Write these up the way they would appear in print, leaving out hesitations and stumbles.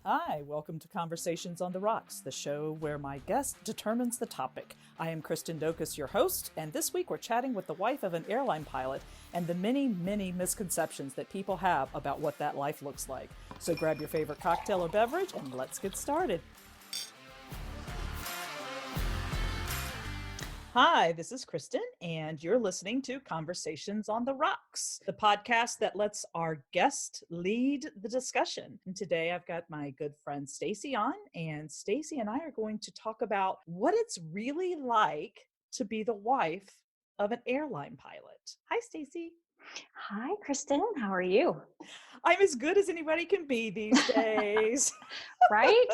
Hi, welcome to Conversations on the Rocks, the show where my guest determines the topic. I am Kristen Dokas, your host, and this week we're chatting with the wife of an airline pilot and the many, many misconceptions that people have about what that life looks like. So grab your favorite cocktail or beverage and let's get started. Hi, this is Kristen, and you're listening to Conversations on the Rocks, the podcast that lets our guest lead the discussion. And today I've got my good friend Stacy on, and Stacy and I are going to talk about what it's really like to be the wife of an airline pilot. Hi, Stacy. Hi, Kristen. How are you? I'm as good as anybody can be these days. Right?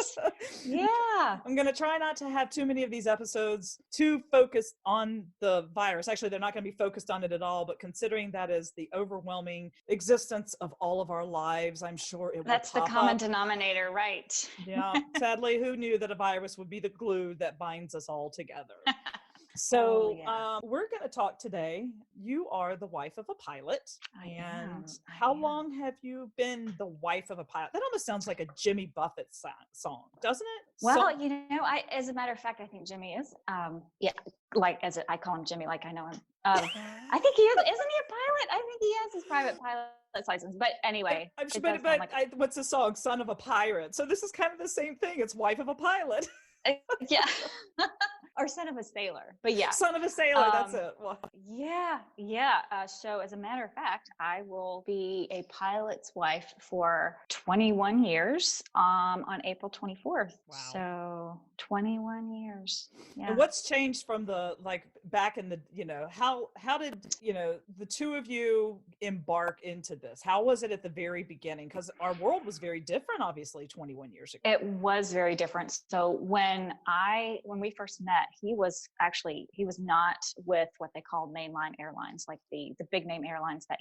Yeah. I'm going to try not to have too many of these episodes too focused on the virus. Actually, they're not going to be focused on it at all, but considering that is the overwhelming existence of all of our lives, I'm sure it will That's the pop common up. denominator, right? Yeah. Sadly, who knew that a virus would be the glue that binds us all together? So we're going to talk today. You are the wife of a pilot. I How am. long have you been the wife of a pilot? That almost sounds like a Jimmy Buffett song, doesn't it? Well, as a matter of fact, I think Jimmy is. I call him Jimmy, like I know him. I think he is. Isn't he a pilot? I think he has his private pilot's license. But anyway, what's the song? Son of a pirate. So this is kind of the same thing. It's wife of a pilot. Yeah. Or son of a sailor, but yeah. Son of a sailor, that's it. Well, yeah. So as a matter of fact, I will be a pilot's wife for 21 years on April 24th. Wow. So 21 years. Yeah. And what's changed from back in the, how did, the two of you embark into this? How was it at the very beginning? Because our world was very different, obviously, 21 years ago. It was very different. So when we first met, he was not with what they call mainline airlines, like the big name airlines that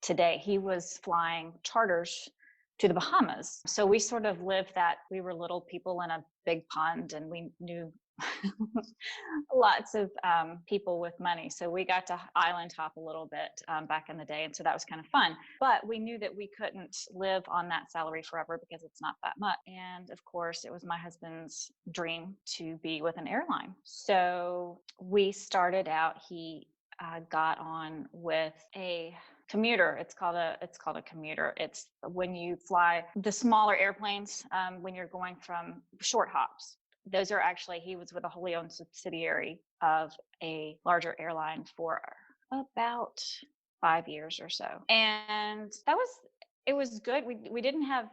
today. He was flying charters to the Bahamas. So we sort of lived that. We were little people in a big pond, and we knew lots of people with money. So we got to island hop a little bit back in the day. And so that was kind of fun. But we knew that we couldn't live on that salary forever because it's not that much. And of course, it was my husband's dream to be with an airline. So we started out, he got on with a commuter. It's called a commuter. It's when you fly the smaller airplanes when you're going from short hops. Those are actually, he was with a wholly owned subsidiary of a larger airline for about 5 years or so. And it was good. We didn't have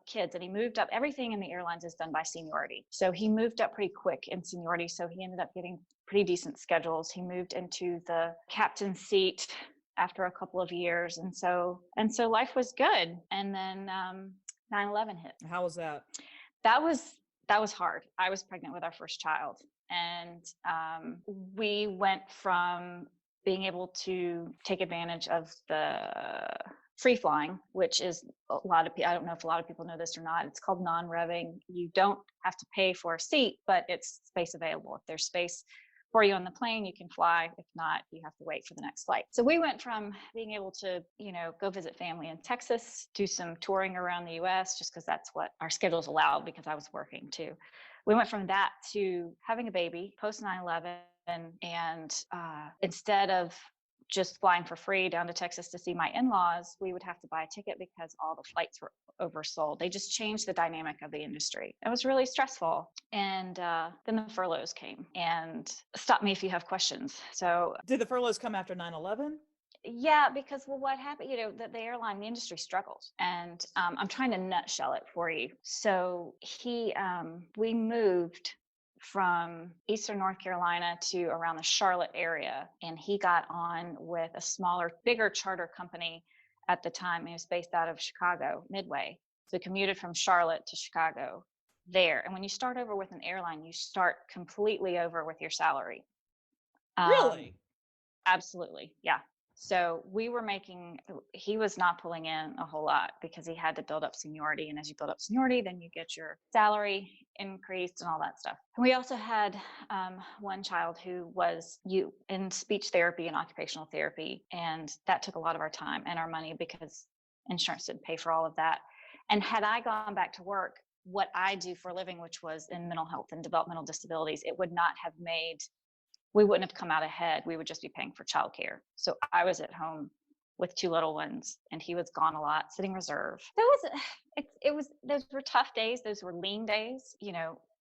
kids, and he moved up. Everything in the airlines is done by seniority. So he moved up pretty quick in seniority. So he ended up getting pretty decent schedules. He moved into the captain's seat after a couple of years. And so life was good. And then 9/11 hit. How was that? That was hard. I was pregnant with our first child, and we went from being able to take advantage of the free flying, which is I don't know if a lot of people know this or not. It's called non-revving. You don't have to pay for a seat, but it's space available. If there's space for you on the plane, you can fly. If not, you have to wait for the next flight. So we went from being able to, go visit family in Texas, do some touring around the US, just because that's what our schedules allowed because I was working too. We went from that to having a baby post 9/11. And instead of just flying for free down to Texas to see my in-laws, we would have to buy a ticket because all the flights were oversold. They just changed the dynamic of the industry. It was really stressful. And then the furloughs came, and stop me if you have questions. So did the furloughs come after 9/11? Yeah, because what happened, the airline, the industry struggles. And I'm trying to nutshell it for you. So we moved from Eastern North Carolina to around the Charlotte area. And he got on with a smaller, bigger charter company at the time. It was based out of Chicago, Midway. So we commuted from Charlotte to Chicago there. And when you start over with an airline, you start completely over with your salary. Really? Absolutely. Yeah. So he was not pulling in a whole lot because he had to build up seniority. And as you build up seniority, then you get your salary increased and all that stuff. And we also had one child who was in speech therapy and occupational therapy. And that took a lot of our time and our money because insurance didn't pay for all of that. And had I gone back to work, what I do for a living, which was in mental health and developmental disabilities, it would not have made, we wouldn't have come out ahead. We would just be paying for childcare. So I was at home with 2 little ones, and he was gone a lot, sitting reserve. Those were tough days. Those were lean days,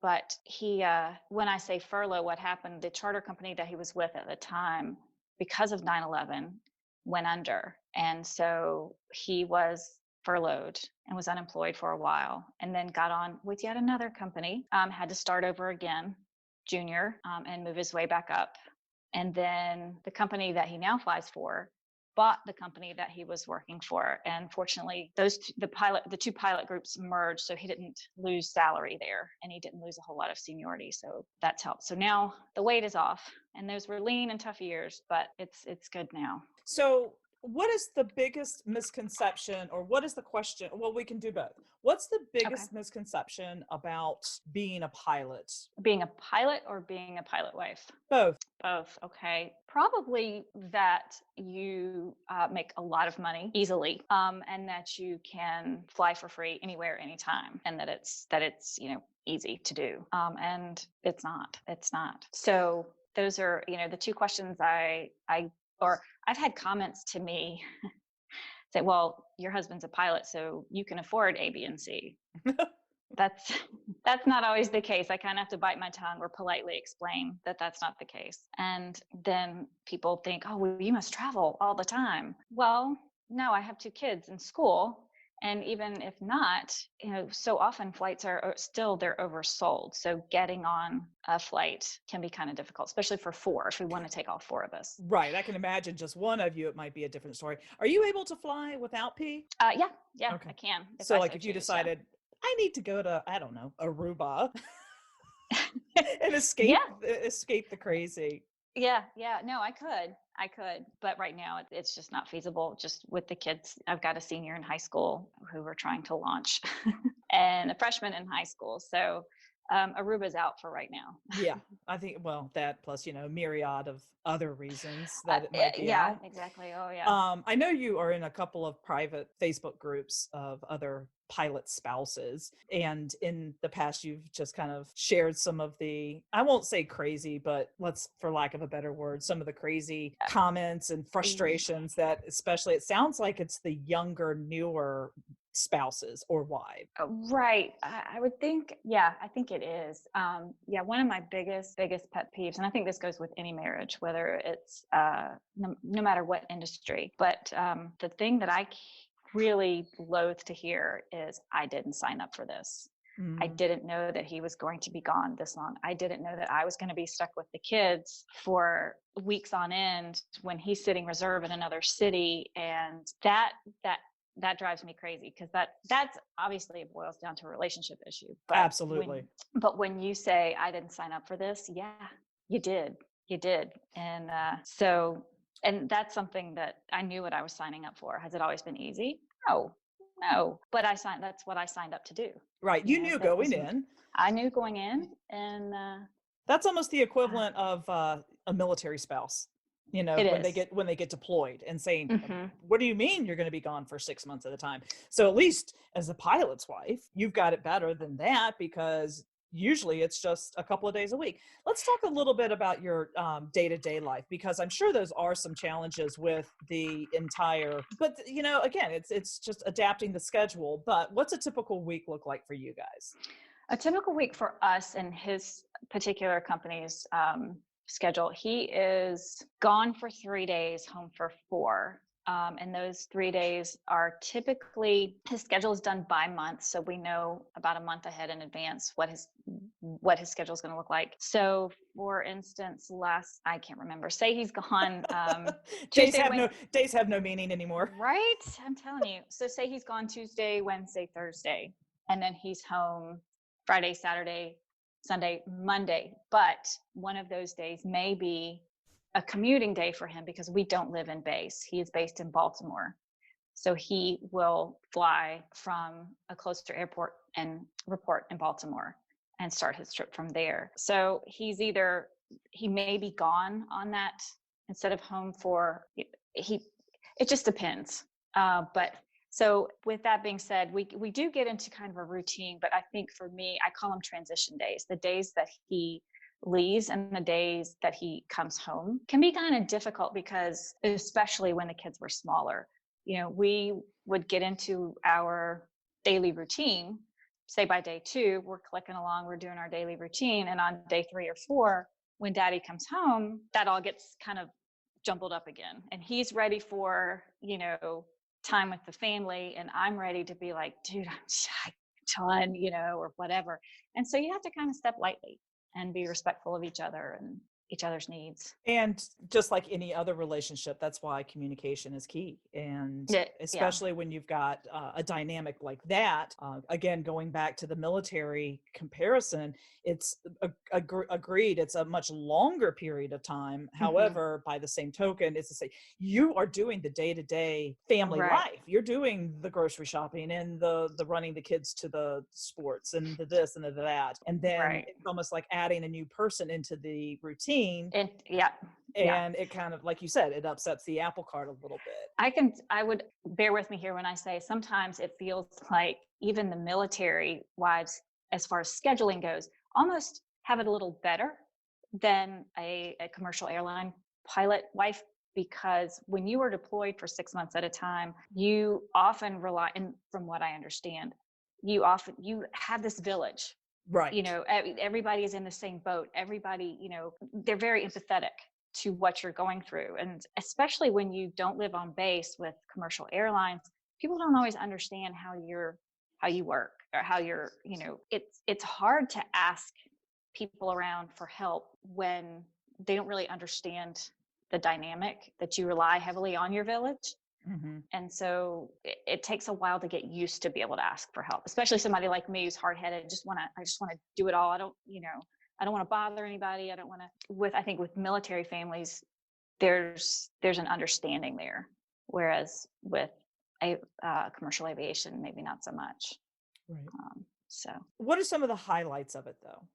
but he, when I say furlough, what happened, the charter company that he was with at the time, because of 9/11, went under. And so he was furloughed and was unemployed for a while, and then got on with yet another company, had to start over again, junior, and move his way back up. And then the company that he now flies for bought the company that he was working for. And fortunately, the two pilot groups merged, so he didn't lose salary there, and he didn't lose a whole lot of seniority. So that's helped. So now the weight is off, and those were lean and tough years, but it's good now. So what is the biggest misconception, or what is the question? Well, we can do both. What's the biggest misconception about being a pilot? Being a pilot or being a pilot wife? Both. Both. Okay. Probably that you make a lot of money easily, and that you can fly for free anywhere, anytime, and that it's easy to do. And it's not. So those are the two questions I've had comments to me say, well, your husband's a pilot, so you can afford A, B, and C. That's not always the case. I kind of have to bite my tongue or politely explain that that's not the case. And then people think, oh, well, you must travel all the time. Well, no, I have 2 kids in school. And even if not, so often flights are still, they're oversold. So getting on a flight can be kind of difficult, especially for 4, if we want to take all 4 of us. Right. I can imagine just one of you, it might be a different story. Are you able to fly without P? Yeah, okay. I can. So like if you decided, I need to go to, I don't know, Aruba and escape the crazy. Yeah. No, I could. But right now it's just not feasible. Just with the kids, I've got a senior in high school who we're trying to launch and a freshman in high school. So Aruba's out for right now. Yeah, I think, well, that plus, myriad of other reasons that it might be out. out. Exactly. Oh, yeah. I know you are in a couple of private Facebook groups of other pilot spouses. And in the past, you've just kind of shared some of the, I won't say crazy, but for lack of a better word, some of the crazy comments and frustrations that, especially, it sounds like it's the younger, newer spouses or wives. Right. I would think, I think it is. One of my biggest pet peeves, and I think this goes with any marriage, whether it's no matter what industry, but the thing that I really loathe to hear is, I didn't sign up for this. I didn't know that he was going to be gone this long. I didn't know that I was going to be stuck with the kids for weeks on end when he's sitting reserve in another city. And that drives me crazy, because that's obviously, it boils down to a relationship issue. But absolutely. But when you say, I didn't sign up for this, you did. And and that's something that I knew what I was signing up for. Has it always been easy? No. But that's what I signed up to do. Right. You knew going in. I knew going in. And that's almost the equivalent of a military spouse. When they get deployed and saying, what do you mean you're going to be gone for 6 months at a time? So at least as a pilot's wife, you've got it better than that, because usually it's just a couple of days a week. Let's talk a little bit about your day-to-day life, because I'm sure those are some challenges with the entire, but again, it's just adapting the schedule. But what's a typical week look like for you guys? A typical week for us and his particular company's schedule, he is gone for 3 days, home for 4. And those 3 days are typically, his schedule is done by month. So we know about a month ahead in advance what his schedule is going to look like. So for instance, I can't remember, say he's gone. Days have no meaning anymore. Right. I'm telling you. So say he's gone Tuesday, Wednesday, Thursday, and then he's home Friday, Saturday, Sunday, Monday. But one of those days may be a commuting day for him, because we don't live in base. He is based in Baltimore. So he will fly from a closer airport and report in Baltimore and start his trip from there. So he may be gone on that instead of home for, it just depends. But So with that being said, we do get into kind of a routine, but I think for me, I call them transition days. The days that he leaves and the days that he comes home can be kind of difficult because especially when the kids were smaller, we would get into our daily routine. Say by day 2, we're clicking along, we're doing our daily routine. And on day 3 or 4, when daddy comes home, that all gets kind of jumbled up again. And he's ready for, time with the family. And I'm ready to be like, dude, I'm done, or whatever. And so you have to kind of step lightly and be respectful of each other and each other's needs. And just like any other relationship, that's why communication is key. And Yeah. especially when you've got a dynamic like that, again, going back to the military comparison, it's agreed, it's a much longer period of time. Mm-hmm. However, by the same token, it's to say you are doing the day-to-day family Right. life. You're doing the grocery shopping and the running the kids to the sports and the this and the that. And then Right. it's almost like adding a new person into the routine. And yeah. And it kind of, like you said, it upsets the apple cart a little bit. I would bear with me here when I say sometimes it feels like even the military wives, as far as scheduling goes, almost have it a little better than a commercial airline pilot wife, because when you are deployed for 6 months at a time, you often rely, and from what I understand, you have this village. Right. Everybody is in the same boat. Everybody, they're very empathetic to what you're going through. And especially when you don't live on base with commercial airlines, people don't always understand how you work or how you're, it's hard to ask people around for help when they don't really understand the dynamic that you rely heavily on your village. Mm-hmm. And so it takes a while to get used to be able to ask for help, especially somebody like me who's hard-headed. I just want to do it all. I don't want to bother anybody. I think with military families, there's an understanding there. Whereas with commercial aviation, maybe not so much. Right. So what are some of the highlights of it though?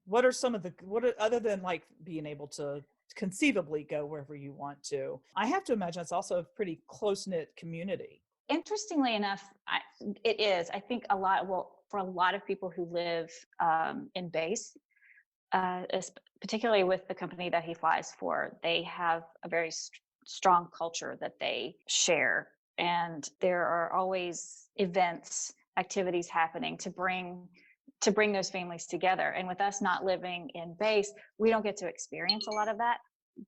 Other than like being able to conceivably go wherever you want to? I have to imagine it's also a pretty close-knit community. Interestingly enough, it is. I think for a lot of people who live in base, particularly with the company that he flies for, they have a very strong culture that they share. And there are always events, activities happening to bring those families together. And with us not living in base, we don't get to experience a lot of that.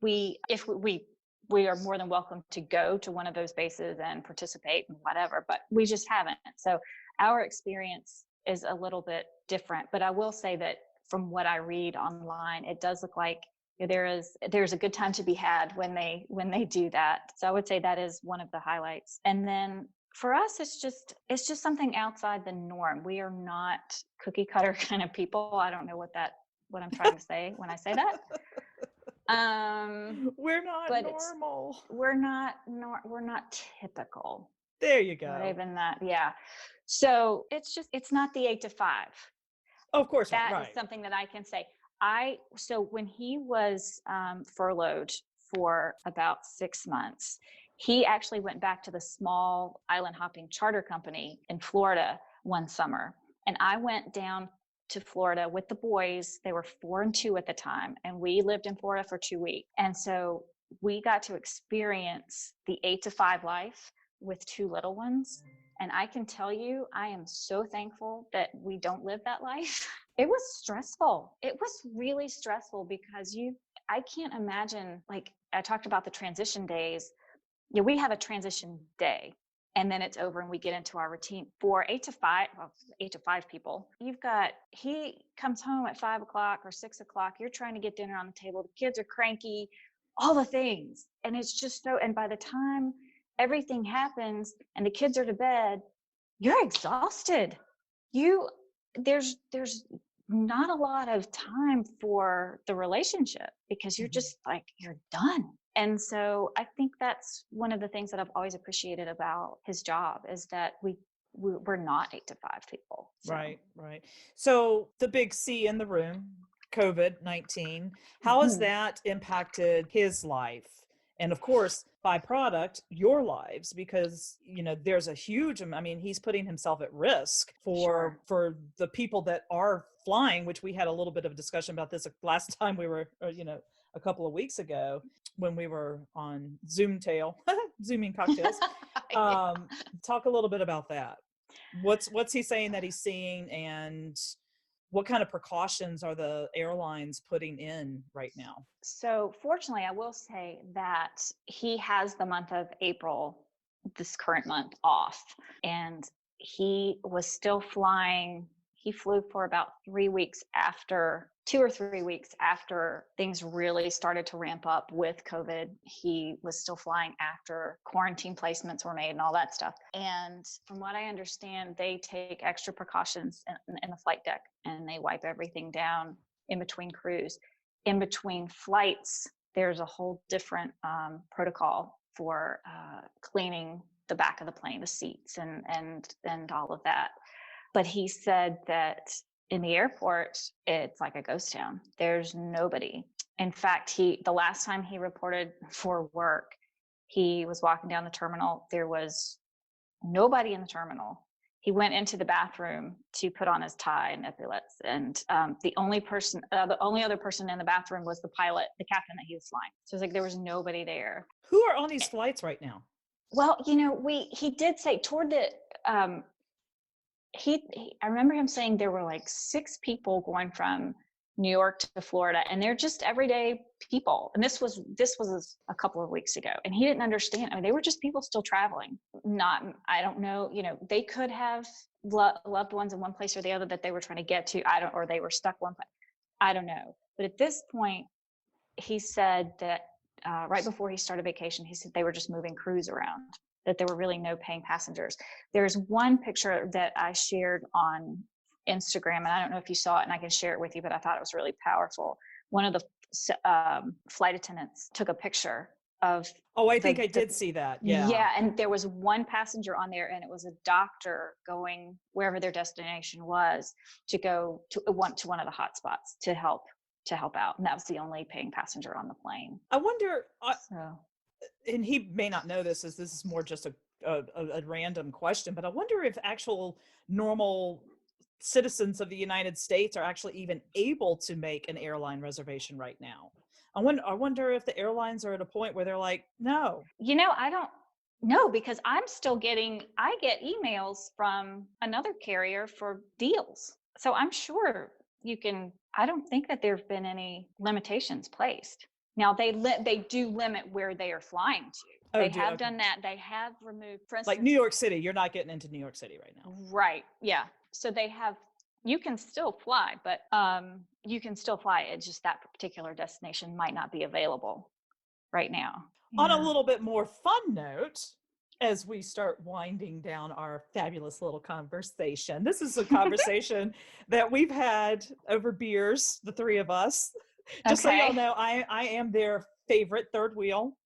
We are more than welcome to go to one of those bases and participate and whatever, but we just haven't. So our experience is a little bit different. But I will say that from what I read online, it does look like there's a good time to be had when they do that. So I would say that is one of the highlights. And then for us, it's just something outside the norm. We are not cookie cutter kind of people. I don't know what I'm trying to say when I say that. We're not normal. We're not typical. There you go. Not even that. Yeah. So it's not the 8 to 5. Oh, of course. That right. is something that I can say. So when he was furloughed for about 6 months, he actually went back to the small island hopping charter company in Florida one summer. And I went down to Florida with the boys. They were 4 and 2 at the time. And we lived in Florida for 2 weeks. And so we got to experience the 8 to 5 life with 2 little ones. And I can tell you, I am so thankful that we don't live that life. It was stressful. It was really stressful because I can't imagine, like I talked about the transition days. Yeah, we have a transition day and then it's over and we get into our routine. For 8 to 5 people, he comes home at 5 o'clock or 6 o'clock. You're trying to get dinner on the table. The kids are cranky, all the things. And it's just and by the time everything happens and the kids are to bed, you're exhausted. There's not a lot of time for the relationship because you're just like, you're done. And so I think that's one of the things that I've always appreciated about his job is that we're not 8 to 5 people. So. Right. So the big C in the room, COVID-19, how has that impacted his life? And of course, byproduct, your lives, because, there's a huge, I mean, he's putting himself at risk Sure. for the people that are flying, which we had a little bit of a discussion about this last time we were, a couple of weeks ago when we were on Zoom tail, Zooming cocktails. Talk a little bit about that. What's he saying that he's seeing, and what kind of precautions are the airlines putting in right now? So fortunately, I will say that he has the month of April, this current month, off, and he was still flying. He flew for about 3 weeks after, 2 or 3 weeks after things really started to ramp up with COVID. He was still flying after quarantine placements were made and all that stuff. And from what I understand, they take extra precautions in the flight deck, and they wipe everything down in between crews. In between flights, there's a whole different protocol for cleaning the back of the plane, the seats, and all of that. But he said that in the airport, it's like a ghost town. There's nobody. In fact, the last time he reported for work, he was walking down the terminal. There was nobody in the terminal. He went into the bathroom to put on his tie and epaulets, and the only other person in the bathroom was the pilot, the captain that he was flying. So it's like there was nobody there. Who are on these flights right now? Well, he did say toward the I remember him saying there were like 6 people going from New York to Florida, and they're just everyday people. And this was a couple of weeks ago, and he didn't understand. I mean, they were just people still traveling. I don't know, they could have loved ones in one place or the other that they were trying to get to. Or they were stuck one place. I don't know. But at this point, he said that right before he started vacation, he said they were just moving crews around, that there were really no paying passengers. There's one picture that I shared on Instagram, and I don't know if you saw it, and I can share it with you, but I thought it was really powerful. One of the flight attendants took a picture of. Oh, I think I did see that. Yeah. Yeah, and there was one passenger on there, and it was a doctor going wherever their destination was to go to one of the hot spots to help out, and that was the only paying passenger on the plane. I wonder. And he may not know this, as this is more just a random question, but I wonder if actual normal citizens of the United States are actually even able to make an airline reservation right now. I wonder if the airlines are at a point where they're like, no. I don't know, because I get emails from another carrier for deals. So I'm sure I don't think that there have been any limitations placed. Now they do limit where they are flying to. They have done that. They have removed, for instance, like New York City. You're not getting into New York City right now. Right. Yeah. So you can still fly, but you can still fly. It's just that particular destination might not be available right now. Yeah. On a little bit more fun note, as we start winding down our fabulous little conversation, this is a conversation that we've had over beers, the three of us. Just so y'all know, I am their favorite third wheel.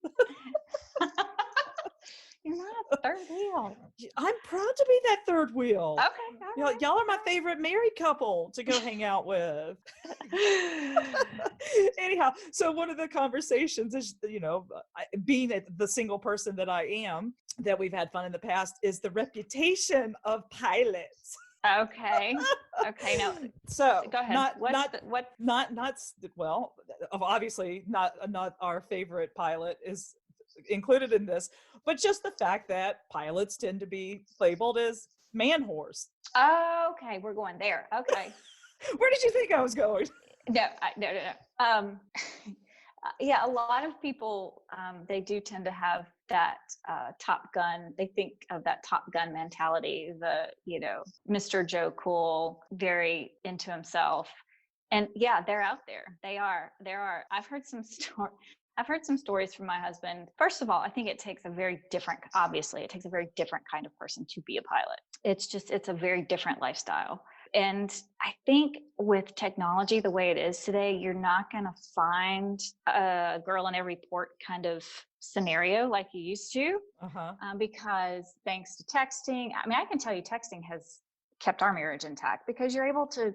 You're not a third wheel. I'm proud to be that third wheel. Okay. Y'all are my favorite married couple to go hang out with. Anyhow, so one of the conversations is, being the single person that I am, that we've had fun in the past, is the reputation of pilots. Okay. No. So go ahead. Obviously not our favorite pilot is included in this, but just the fact that pilots tend to be labeled as man whores. Okay, we're going there. Okay. Where did you think I was going? No. Yeah, a lot of people, they do tend to have that Top Gun. They think of that Top Gun mentality, Mr. Joe Cool, very into himself. And yeah, they're out there. There are. I've heard some stories from my husband. First of all, I think it takes a very different kind of person to be a pilot. It's a very different lifestyle. And I think with technology the way it is today, you're not going to find a girl in every port kind of scenario like you used to, because thanks to texting, I mean, I can tell you texting has kept our marriage intact, because you're able to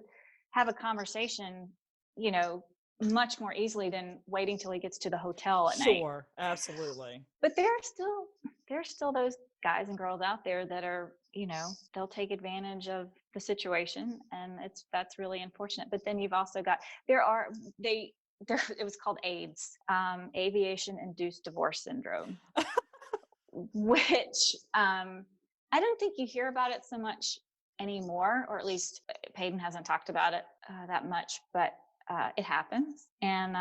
have a conversation, much more easily than waiting till he gets to the hotel at night. Sure, absolutely. But there are still those guys and girls out there that are, they'll take advantage of the situation, and that's really unfortunate. But then you've also got it was called AIDS, aviation induced divorce syndrome, which I don't think you hear about it so much anymore, or at least Peyton hasn't talked about it that much, but it happens. And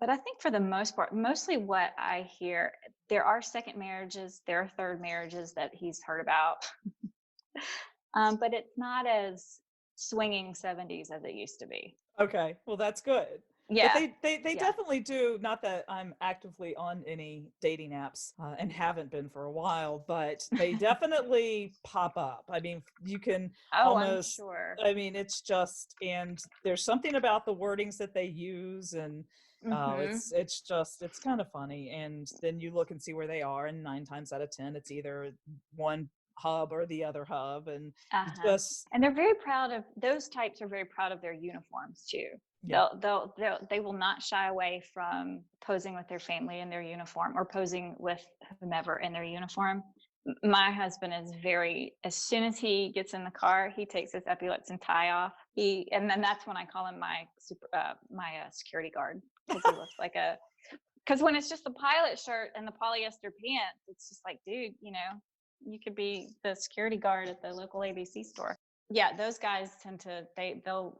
but I think for the most part, mostly what I hear, there are second marriages, there are third marriages that he's heard about, but it's not as swinging 70s as it used to be. Okay, well, that's good. Yeah. But they definitely do. Not that I'm actively on any dating apps and haven't been for a while, but they definitely pop up. I mean, you can almost, I'm sure. I mean, it's just, and there's something about the wordings that they use, and it's kind of funny. And then you look and see where they are, and 9 times out of 10, it's either one hub or the other hub, and and they're very proud of those types. Are very proud of their uniforms too. Yeah. They will not shy away from posing with their family in their uniform, or posing with whomever in their uniform. My husband is as soon as he gets in the car, he takes his epaulets and tie off. And then that's when I call him my security guard, because he looks like because when it's just the pilot shirt and the polyester pants, it's just like, dude, you could be the security guard at the local ABC store. Yeah, those guys tend to they'll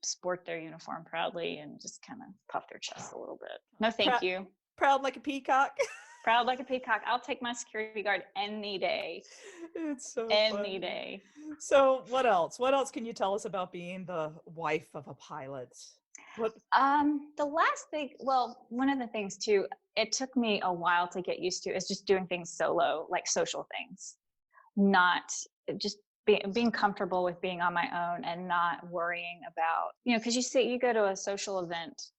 sport their uniform proudly and just kind of puff their chest a little bit. No, thank you. Proud like a peacock. Proud like a peacock. I'll take my security guard any day. It's so any funny. Day. So what else? What else can you tell us about being the wife of a pilot? What? The last thing, well, one of the things too, it took me a while to get used to, is just doing things solo, like social things, not just being comfortable with being on my own and not worrying about, because you go to a social event,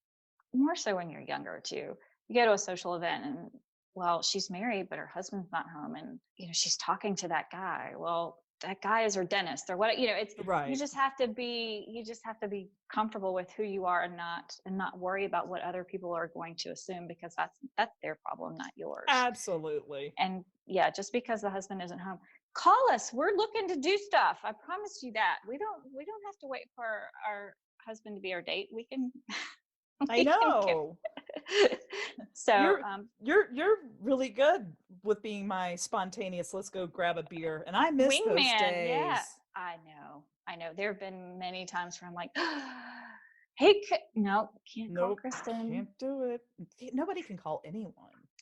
more so when you're younger too. You go to a social event and, well, she's married, but her husband's not home, and she's talking to that guy. Well, that guy is her dentist, or what? It's right. You just have to be comfortable with who you are, and not worry about what other people are going to assume, because that's their problem, not yours. Absolutely. And yeah, just because the husband isn't home, call us. We're looking to do stuff. I promise you that. We don't have to wait for our husband to be our date. We can. I know. So you're really good with being my spontaneous, let's go grab a beer, and I miss those days. Yeah, I know. There have been many times where I'm like, hey, can't call Kristen. Can't do it. Nobody can call anyone.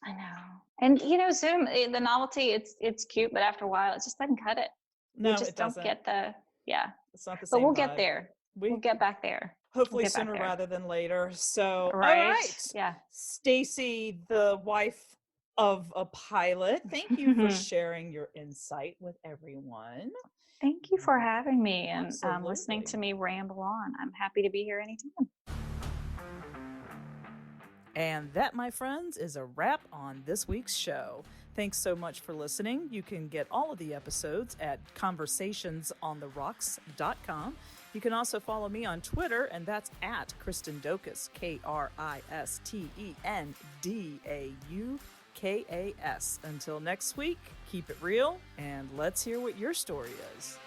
I know. And Zoom, the novelty, it's cute, but after a while, it just doesn't cut it. No, you just it doesn't. Don't get it's not the same. But we'll vibe. Get there. We'll get back there. Hopefully sooner rather than later. So, right. All right. Yeah. Stacy, the wife of a pilot, thank you for sharing your insight with everyone. Thank you for having me and listening to me ramble on. I'm happy to be here anytime. And that, my friends, is a wrap on this week's show. Thanks so much for listening. You can get all of the episodes at conversationsontheRocks.com. You can also follow me on Twitter, and that's at Kristen Daukas, KristenDaukas. Until next week, keep it real, and let's hear what your story is.